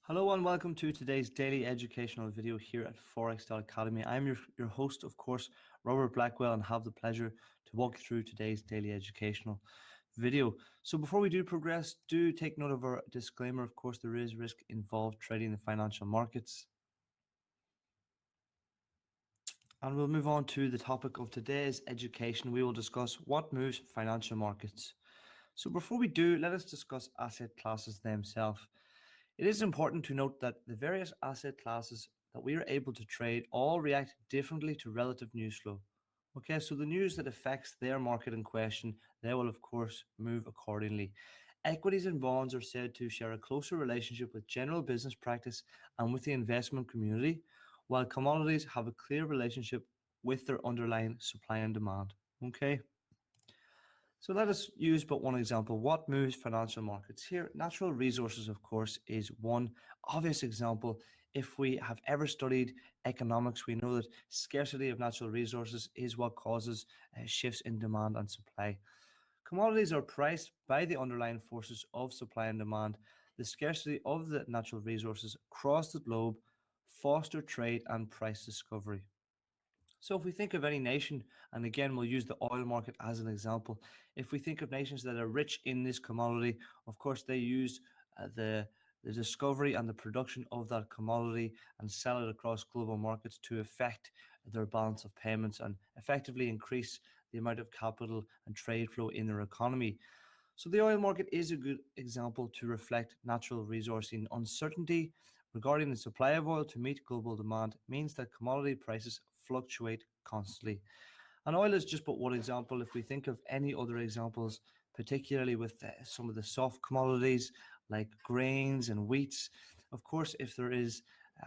Hello and welcome to today's daily educational video here at Forex Academy. I'm your host, of course, Robert Blackwell, and have the pleasure to walk you through today's daily educational video. So before we do progress, do take note of our disclaimer. Of course, there is risk involved trading the financial markets. And we'll move on to the topic of today's education. We will discuss what moves financial markets. So before we do, let us discuss asset classes themselves. It is important to note that the various asset classes that we are able to trade all react differently to relative news flow. Okay, so the news that affects their market in question, they will of course move accordingly. Equities and bonds are said to share a closer relationship with general business practice and with the investment community, while commodities have a clear relationship with their underlying supply and demand. Okay. So let us use but one example. What moves financial markets? Here, natural resources, of course, is one obvious example. If we have ever studied economics, we know that scarcity of natural resources is what causes shifts in demand and supply. Commodities are priced by the underlying forces of supply and demand. The scarcity of the natural resources across the globe foster trade and price discovery. So if we think of any nation, and again, we'll use the oil market as an example. If we think of nations that are rich in this commodity, of course, they use the discovery and the production of that commodity and sell it across global markets to affect their balance of payments and effectively increase the amount of capital and trade flow in their economy. So the oil market is a good example to reflect natural resourcing. Uncertainty regarding the supply of oil to meet global demand means that commodity prices fluctuate constantly. And oil is just but one example. If we think of any other examples, particularly with some of the soft commodities like grains and wheats, of course, if there is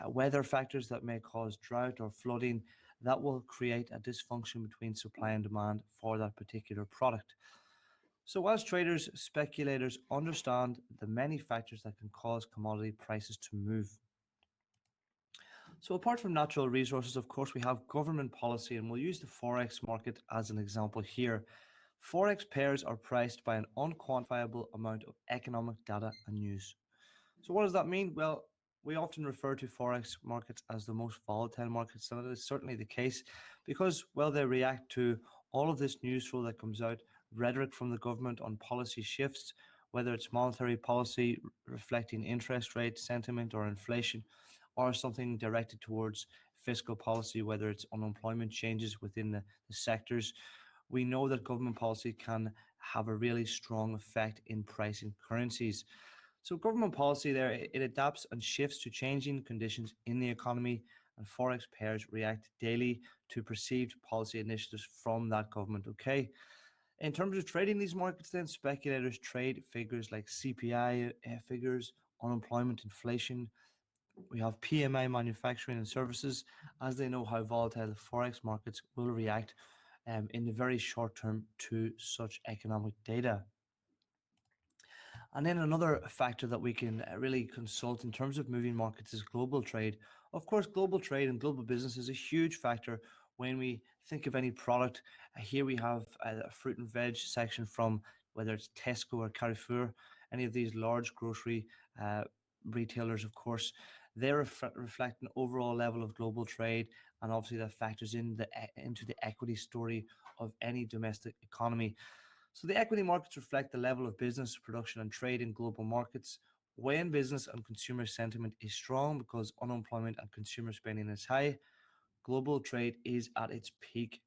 weather factors that may cause drought or flooding, that will create a dysfunction between supply and demand for that particular product. So as traders, speculators understand the many factors that can cause commodity prices to move. So apart from natural resources, of course, we have government policy, and we'll use the Forex market as an example here. Forex pairs are priced by an unquantifiable amount of economic data and news. So what does that mean? Well, we often refer to Forex markets as the most volatile markets, and that is certainly the case because, well, they react to all of this news flow that comes out, rhetoric from the government on policy shifts, whether it's monetary policy reflecting interest rate sentiment or inflation, or something directed towards fiscal policy, whether it's unemployment changes within the sectors. We know that government policy can have a really strong effect in pricing currencies. So government policy there, it adapts and shifts to changing conditions in the economy, and Forex pairs react daily to perceived policy initiatives from that government. Okay. In terms of trading these markets, then speculators trade figures like CPI figures, unemployment, inflation. We have PMI, manufacturing and services, as they know how volatile the Forex markets will react in the very short term to such economic data. And then another factor that we can really consult in terms of moving markets is global trade. Of course, global trade and global business is a huge factor when we think of any product. Here we have a fruit and veg section from whether it's Tesco or Carrefour, any of these large grocery retailers, of course. They reflect an overall level of global trade, and obviously that factors into the equity story of any domestic economy. So the equity markets reflect the level of business, production, and trade in global markets. When business and consumer sentiment is strong because unemployment and consumer spending is high, global trade is at its peak.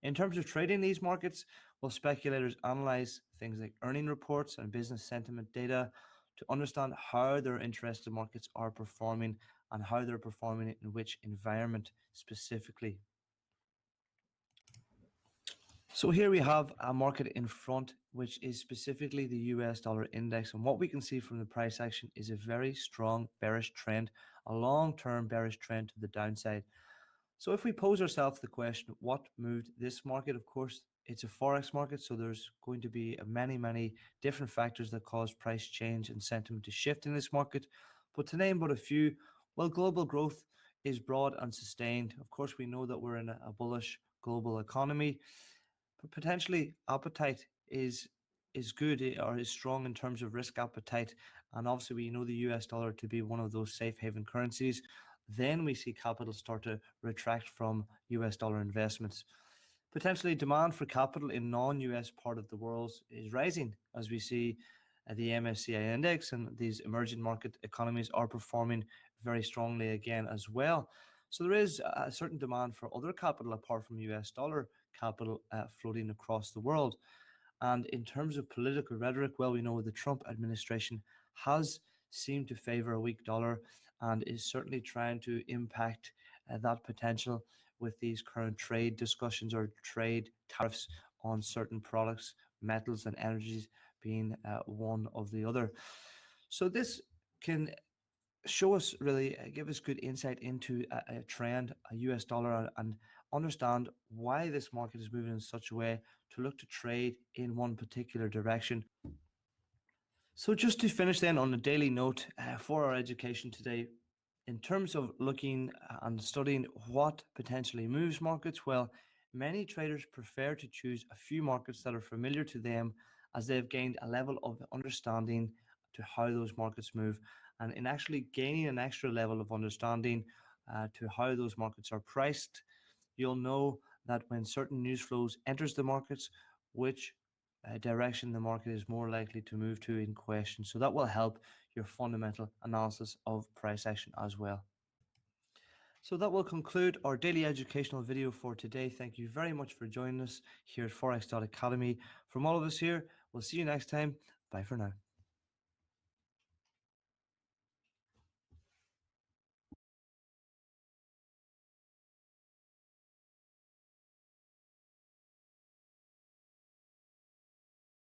In terms of trading these markets, well, speculators analyze things like earning reports and business sentiment data to understand how their interested markets are performing and how they're performing in which environment specifically. So here we have a market in front, which is specifically the US dollar index. And what we can see from the price action is a very strong bearish trend, a long-term bearish trend to the downside. So if we pose ourselves the question, what moved this market? Of course, it's a Forex market, so there's going to be many different factors that cause price change and sentiment to shift in this market. But to name but a few, well, global growth is broad and sustained. Of course, we know that we're in a bullish global economy, but potentially appetite is is good or is strong in terms of risk appetite, and obviously we know the US dollar to be one of those safe haven currencies, then we see capital start to retract from US dollar investments. Potentially, demand for capital in non-US part of the world is rising as we see the MSCI index and these emerging market economies are performing very strongly again as well. So there is a certain demand for other capital apart from US dollar capital floating across the world. And in terms of political rhetoric, well, we know the Trump administration has seemed to favor a weak dollar and is certainly trying to impact that potential with these current trade discussions or trade tariffs on certain products, metals, and energies being one of the other. So this can show us really give us good insight into a trend, a US dollar, and understand why this market is moving in such a way to look to trade in one particular direction. So just to finish then on a daily note for our education today, in terms of looking and studying what potentially moves markets, well, many traders prefer to choose a few markets that are familiar to them as they've gained a level of understanding to how those markets move. And in actually gaining an extra level of understanding to how those markets are priced, you'll know that when certain news flows enters the markets, which direction the market is more likely to move to in question. So that will help your fundamental analysis of price action as well. So that will conclude our daily educational video for today. Thank you very much for joining us here at Forex Academy. From all of us here, we'll see you next time. Bye for now.